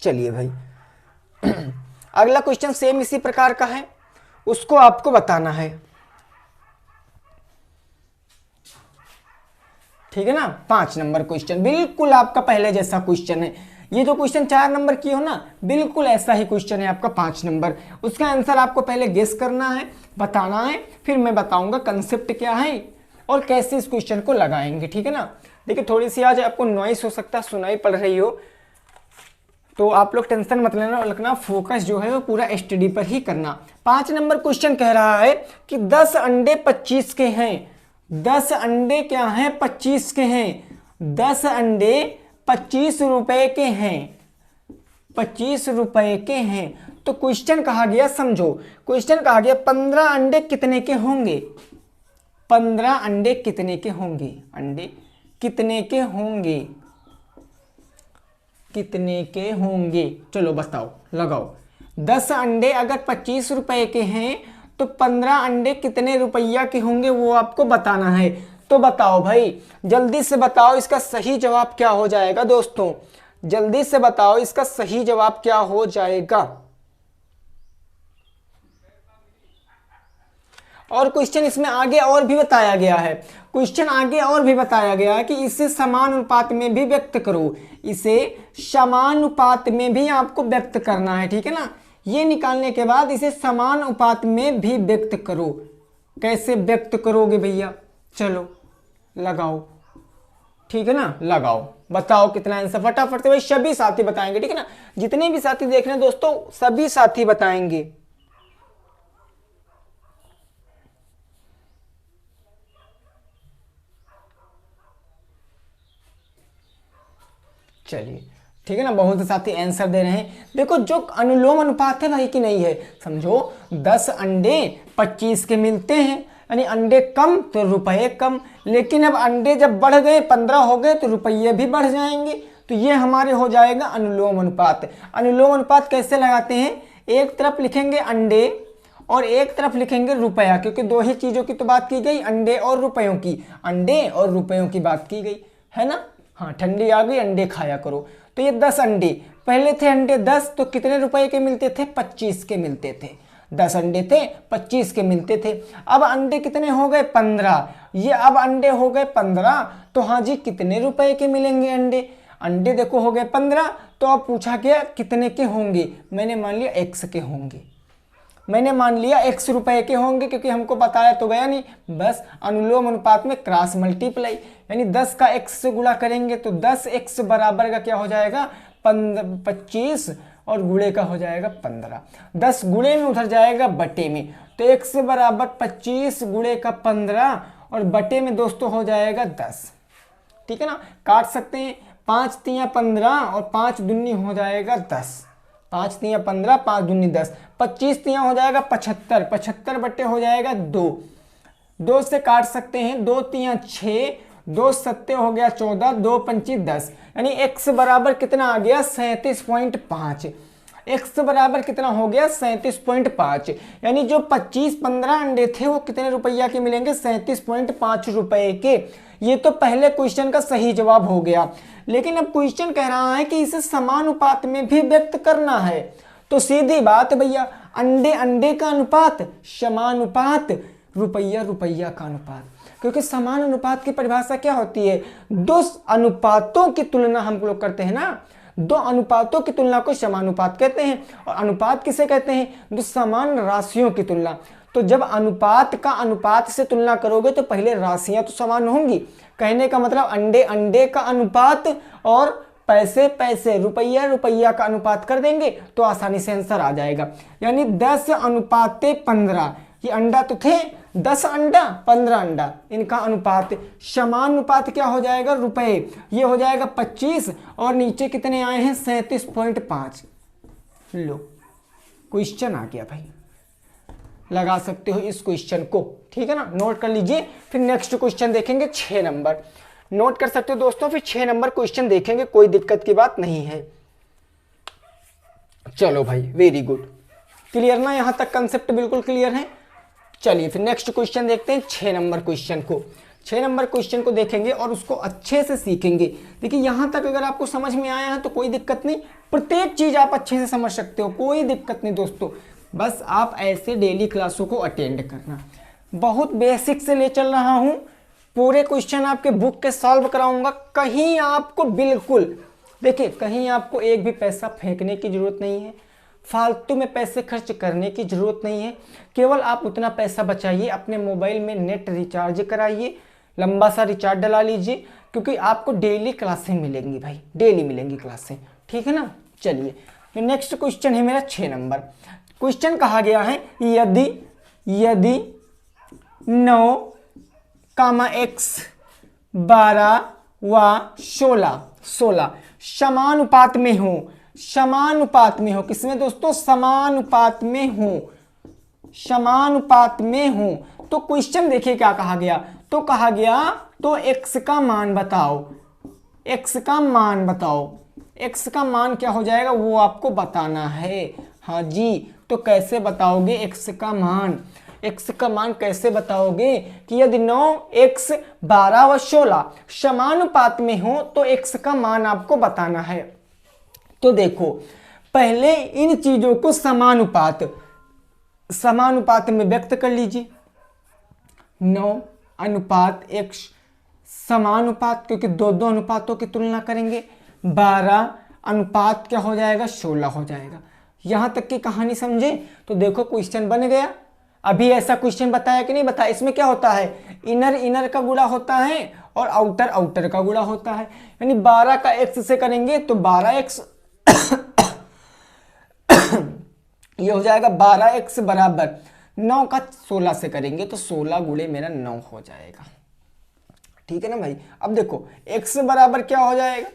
चलिए भाई अगला क्वेश्चन सेम इसी प्रकार का है, उसको आपको बताना है। ठीक है ना, 5 नंबर क्वेश्चन बिल्कुल आपका पहले जैसा क्वेश्चन है। ये जो क्वेश्चन 4 नंबर की हो ना, बिल्कुल ऐसा ही क्वेश्चन है आपका 5 नंबर। उसका आंसर आपको पहले गेस करना है, बताना है, फिर मैं बताऊंगा कंसेप्ट क्या है और कैसे इस क्वेश्चन को लगाएंगे। ठीक है ना। देखिए थोड़ी सी आज आपको नॉइस हो सकता है, सुनाई पड़ रही हो, तो आप लोग टेंशन मत लेना, रखना फोकस जो है वो पूरा स्टडी पर ही करना। 5 नंबर क्वेश्चन कह रहा है कि 10 अंडे 25 के हैं। 10 अंडे क्या हैं? 25 के हैं। 10 अंडे 25 रुपए के हैं। 25 रुपए के हैं। तो क्वेश्चन कहा गया, समझो क्वेश्चन कहा गया 15 अंडे कितने के होंगे? 15 अंडे कितने के होंगे? अंडे कितने के होंगे? कितने के होंगे? चलो बताओ, लगाओ। 10 अंडे अगर 25 रुपए के हैं तो 15 अंडे कितने रुपया के होंगे वो आपको बताना है। तो बताओ भाई, जल्दी से बताओ इसका सही जवाब क्या हो जाएगा दोस्तों, जल्दी से बताओ इसका सही जवाब क्या हो जाएगा। और क्वेश्चन इसमें आगे और भी बताया गया है, क्वेश्चन आगे और भी बताया गया है कि इसे समानुपात में भी व्यक्त करो। इसे समानुपात में भी आपको व्यक्त करना है। ठीक है ना, ये निकालने के बाद इसे समानुपात में भी व्यक्त करो। कैसे व्यक्त करोगे भैया? चलो लगाओ। ठीक है ना, लगाओ, बताओ कितना आंसर फटाफट से भाई। सभी साथी बताएंगे, ठीक है ना, जितने भी साथी देख रहे हैं दोस्तों सभी साथी बताएंगे। चलिए ठीक है ना, बहुत से साथी आंसर दे रहे हैं। देखो जो अनुलोम अनुपात है भाई कि नहीं है, समझो 10 अंडे 25 के मिलते हैं, यानी अंडे कम तो रुपए कम, लेकिन अब अंडे जब बढ़ गए 15 हो गए तो रुपये भी बढ़ जाएंगे। तो ये हमारे हो जाएगा अनुलोम अनुपात। अनुलोम अनुपात कैसे लगाते हैं? एक तरफ लिखेंगे अंडे और एक तरफ लिखेंगे रुपया, क्योंकि दो ही चीजों की तो बात की गई, अंडे और रुपयों की, अंडे और रुपयों की बात की गई है ना। हाँ, ठंडी आ गई, अंडे खाया करो। तो ये 10 अंडे पहले थे, अंडे 10 तो कितने रुपए के मिलते थे? 25 के मिलते थे। 10 अंडे थे 25 के मिलते थे। अब अंडे कितने हो गए? 15। ये अब अंडे हो गए 15, तो हाँ जी कितने रुपए के मिलेंगे अंडे? अंडे देखो हो गए 15, तो अब पूछा गया कितने के होंगे? मैंने मान लिया x के होंगे, मैंने मान लिया x रुपए के होंगे, क्योंकि हमको बताया तो गया नहीं। बस अनुलोम अनुपात में क्रॉस मल्टीप्लाई, यानी 10 का x से गुणा करेंगे तो 10x बराबर का क्या हो जाएगा? 25 और गुणे का हो जाएगा 15। 10 गुणे में उधर जाएगा बटे में, तो x बराबर 25 गुणे का 15 और बटे में दोस्तों हो जाएगा 10। ठीक है ना, काट सकते हैं। 5 तिया 15 और 5 दूनी हो जाएगा 10। 5 तिया 15, 5 दूनी 10, 25 तिया हो जाएगा 75, 75 बटे हो जाएगा 2। 2 से काट सकते हैं, 2 तिया 6, 2 सत्ते हो गया 14, 2 पंची 10, यानी x बराबर कितना आ गया? 37.5। x बराबर कितना हो गया? 37.5। यानी जो 25-15 अंडे थे वो कितने रुपया के मिलेंगे? 37.5 रुपए के। ये तो पहले क्वेश्चन का सही जवाब हो गया, लेकिन अब क्वेश्चन कह रहा है कि इसे समानुपात में भी व्यक्त करना है। तो सीधी बात भैया, अंडे अंडे का अनुपात, समानुपात रुपया रुपया का अनुपात, क्योंकि समान अनुपात की परिभाषा क्या होती है? दो अनुपातों की तुलना हम लोग करते हैं ना, दो अनुपातों की तुलना को समानुपात कहते हैं। और अनुपात किसे कहते हैं? दो समान राशियों की तुलना। तो जब अनुपात का अनुपात से तुलना करोगे तो पहले राशियां तो समान होंगी। कहने का मतलब अंडे अंडे का अनुपात और पैसे पैसे, रुपया रुपया का अनुपात कर देंगे तो आसानी से आंसर आ जाएगा। यानी 10 अनुपाते 15, ये अंडा तो थे, 10 अंडा 15 अंडा, इनका अनुपात समानुपात क्या हो जाएगा? रुपए। ये हो जाएगा 25 और नीचे कितने आए हैं? 37.5। लो क्वेश्चन आ गया भाई। लगा सकते हो इस क्वेश्चन को, ठीक है ना, नोट कर लीजिए। फिर नेक्स्ट क्वेश्चन देखेंगे 6 नंबर, नोट कर सकते हो दोस्तों। फिर 6 नंबर क्वेश्चन देखेंगे, कोई दिक्कत की बात नहीं है। चलो भाई, वेरी गुड, क्लियर ना, यहां तक कंसेप्ट बिल्कुल क्लियर है। चलिए फिर नेक्स्ट क्वेश्चन देखते हैं 6 नंबर क्वेश्चन को। 6 नंबर क्वेश्चन को देखेंगे और उसको अच्छे से सीखेंगे। देखिए यहां तक अगर आपको समझ में आया है तो कोई दिक्कत नहीं, प्रत्येक चीज आप अच्छे से समझ सकते हो, कोई दिक्कत नहीं दोस्तों। बस आप ऐसे डेली क्लासों को अटेंड करना। बहुत बेसिक से ले चल रहा हूं, पूरे क्वेश्चन आपके बुक के सॉल्व कराऊंगा। कहीं आपको बिल्कुल देखिए, कहीं आपको एक भी पैसा फेंकने की जरूरत नहीं है, फालतू में पैसे खर्च करने की जरूरत नहीं है। केवल आप उतना पैसा बचाइए, अपने मोबाइल में नेट रिचार्ज कराइए, लंबा सा रिचार्ज डला लीजिए, क्योंकि आपको डेली क्लासें मिलेंगी भाई, डेली मिलेंगी क्लासें, ठीक है ना। चलिए तो नेक्स्ट क्वेश्चन है मेरा 6 नंबर क्वेश्चन। कहा गया है यदि 9, x 12 व 16 समानुपात में हो, समानुपात में हो, किसमें दोस्तों, समानुपात में हो, समानुपात में हो। तो क्वेश्चन देखिए क्या कहा गया, तो कहा गया तो x का मान बताओ, x का मान बताओ, x का मान क्या हो जाएगा वो आपको बताना है। हाँ जी, तो कैसे बताओगे x का मान, x का मान कैसे बताओगे कि यदि 9, x 12 व 16 समानुपात में हो तो x का मान आपको बताना है। तो देखो पहले इन चीजों को समानुपात में व्यक्त कर लीजिए। 9 अनुपात x समानुपात, क्योंकि दो अनुपातों की तुलना करेंगे। 12 अनुपात क्या हो जाएगा, 16 हो जाएगा। यहां तक की कहानी समझे तो देखो क्वेश्चन बन गया। अभी ऐसा क्वेश्चन बताया कि नहीं बताया, इसमें क्या होता है, इनर का गुणा होता है और आउटर का गुणा होता है। यानी 12 का x से करेंगे तो 12x ये हो जाएगा 12x बराबर 9 का 16 से करेंगे तो 16 गुणे मेरा 9 हो जाएगा, ठीक है ना भाई। अब देखो x बराबर क्या हो जाएगा,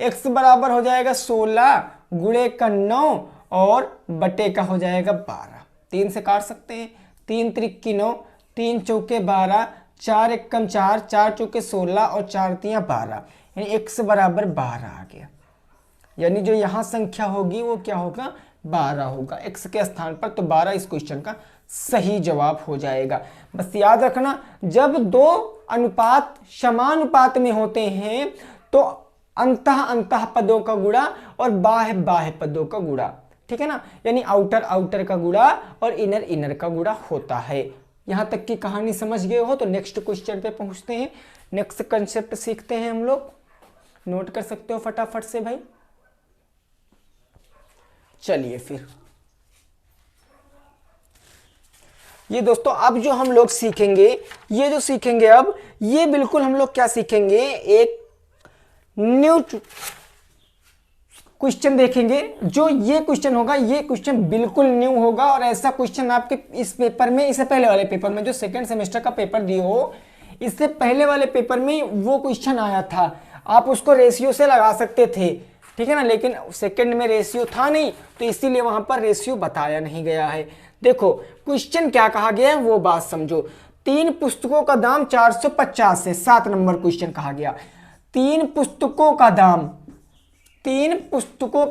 x बराबर हो जाएगा 16 गुणे का 9 और बटे का हो जाएगा 12। 3 से काट सकते हैं, 3 त्रिक की 9, 3 चौके 12, 4 एकम 4, 4 चौके 16 और 4 तियां 12, यानी x बराबर 12 आ गया। यानी जो यहाँ संख्या होगी वो क्या होगा, 12 होगा x के स्थान पर। तो 12 इस क्वेश्चन का सही जवाब हो जाएगा। बस याद रखना, जब दो अनुपात समानुपात में होते हैं तो अंतः पदों का गुणा और बाह्य पदों का गुणा, ठीक है ना, यानी आउटर का गुणा और इनर का गुणा होता है। यहां तक की कहानी समझ गए हो तो नेक्स्ट क्वेश्चन पे पहुंचते हैं, नेक्स्ट कंसेप्ट सीखते हैं हम लोग। नोट कर सकते हो फटाफट से भाई। चलिए फिर ये दोस्तों अब जो हम लोग सीखेंगे, ये जो सीखेंगे अब, ये बिल्कुल हम लोग क्या सीखेंगे, एक न्यू क्वेश्चन देखेंगे। जो ये क्वेश्चन होगा, ये क्वेश्चन बिल्कुल न्यू होगा और ऐसा क्वेश्चन आपके इस पेपर में, इससे पहले वाले पेपर में, जो सेकंड सेमेस्टर का पेपर दिए हो, इससे पहले वाले पेपर में वो क्वेश्चन आया था। आप उसको रेशियो से लगा सकते थे, ठीक है ना, लेकिन सेकंड में रेशियो था नहीं तो इसीलिए वहां पर रेशियो बताया नहीं गया है। देखो क्वेश्चन क्या कहा गया है वो बात समझो। 3 पुस्तकों का दाम 450 है, 7 नंबर क्वेश्चन कहा गया। 3 पुस्तकों का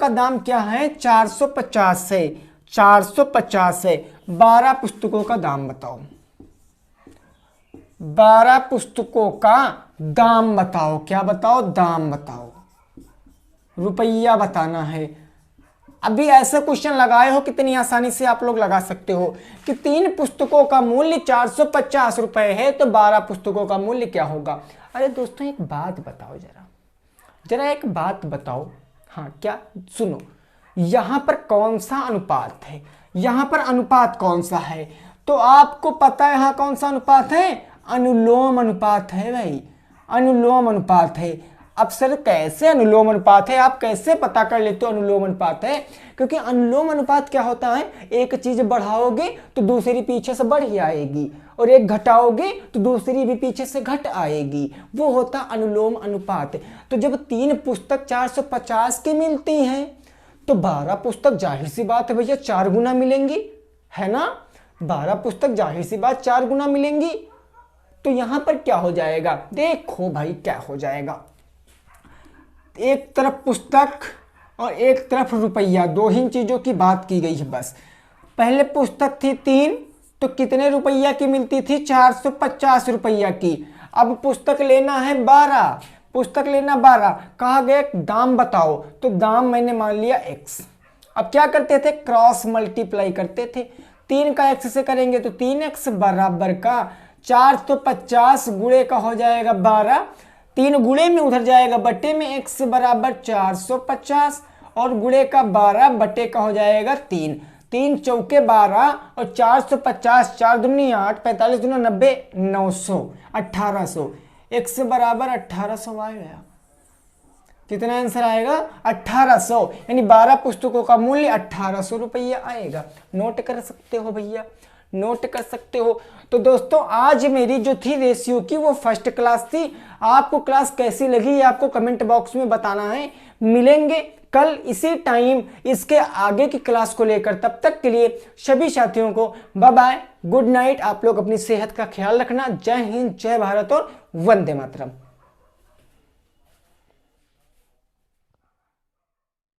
दाम क्या है, 450 है, 450 है। 12 पुस्तकों का दाम बताओ, 12 पुस्तकों का दाम बताओ, क्या बताओ, दाम बताओ, रुपया बताना है। अभी ऐसा क्वेश्चन लगाए हो, कितनी आसानी से आप लोग लगा सकते हो कि 3 पुस्तकों का मूल्य 450 रुपए है तो 12 पुस्तकों का मूल्य क्या होगा। अरे दोस्तों एक बात बताओ, जरा एक बात बताओ। हाँ क्या, सुनो, यहां पर कौन सा अनुपात है, यहां पर अनुपात कौन सा है, तो आपको पता है यहां कौन सा अनुपात है, अनुलोम अनुपात है भाई, अनुलोम अनुपात है। अब सर कैसे अनुलोम अनुपात है, आप कैसे पता कर लेते हो अनुलोम अनुपात है, क्योंकि अनुलोम अनुपात क्या होता है, एक चीज बढ़ाओगे तो दूसरी पीछे से बढ़ ही आएगी और एक घटाओगे तो दूसरी भी पीछे से घट आएगी, वो होता अनुलोम अनुपात। तो जब 3 पुस्तक 450 की मिलती हैं तो 12 पुस्तक जाहिर सी बात है भैया 4 गुना मिलेंगी, है ना। 12 पुस्तक जाहिर सी बात 4 गुना मिलेंगी। तो यहां पर क्या हो जाएगा, देखो भाई क्या हो जाएगा, एक तरफ पुस्तक और एक तरफ रुपया, 2 ही चीजों की बात की गई है बस। पहले पुस्तक थी 3 तो कितने रुपया की मिलती थी, 450 रुपया की। अब पुस्तक लेना है 12, पुस्तक लेना 12, कहा गया दाम बताओ, तो दाम मैंने मान लिया x। अब क्या करते थे, क्रॉस मल्टीप्लाई करते थे, 3 का x से करेंगे तो 3x बराबर का 450 गुणे का हो जाएगा 12, 3 गुणे में उधर जाएगा बटे में, x बराबर 450 और गुणे का 12 बटे का हो जाएगा 3, 3 चौके 12 और 450, 4 दूनी 8, 45 दूना 90, 900, 1800, x बराबर 1800 आ गया। कितना आंसर आएगा, 1800, यानी 12 पुस्तकों का मूल्य 1800 रुपया आएगा। नोट कर सकते हो भैया, नोट कर सकते हो। तो दोस्तों आज मेरी जो थी रेशियो की वो फर्स्ट क्लास थी। आपको क्लास कैसी लगी ये आपको कमेंट बॉक्स में बताना है। मिलेंगे कल इसी टाइम इसके आगे की क्लास को लेकर, तब तक के लिए सभी साथियों को बाय बाय, गुड नाइट। आप लोग अपनी सेहत का ख्याल रखना। जय हिंद, जय भारत और वंदे मातरम।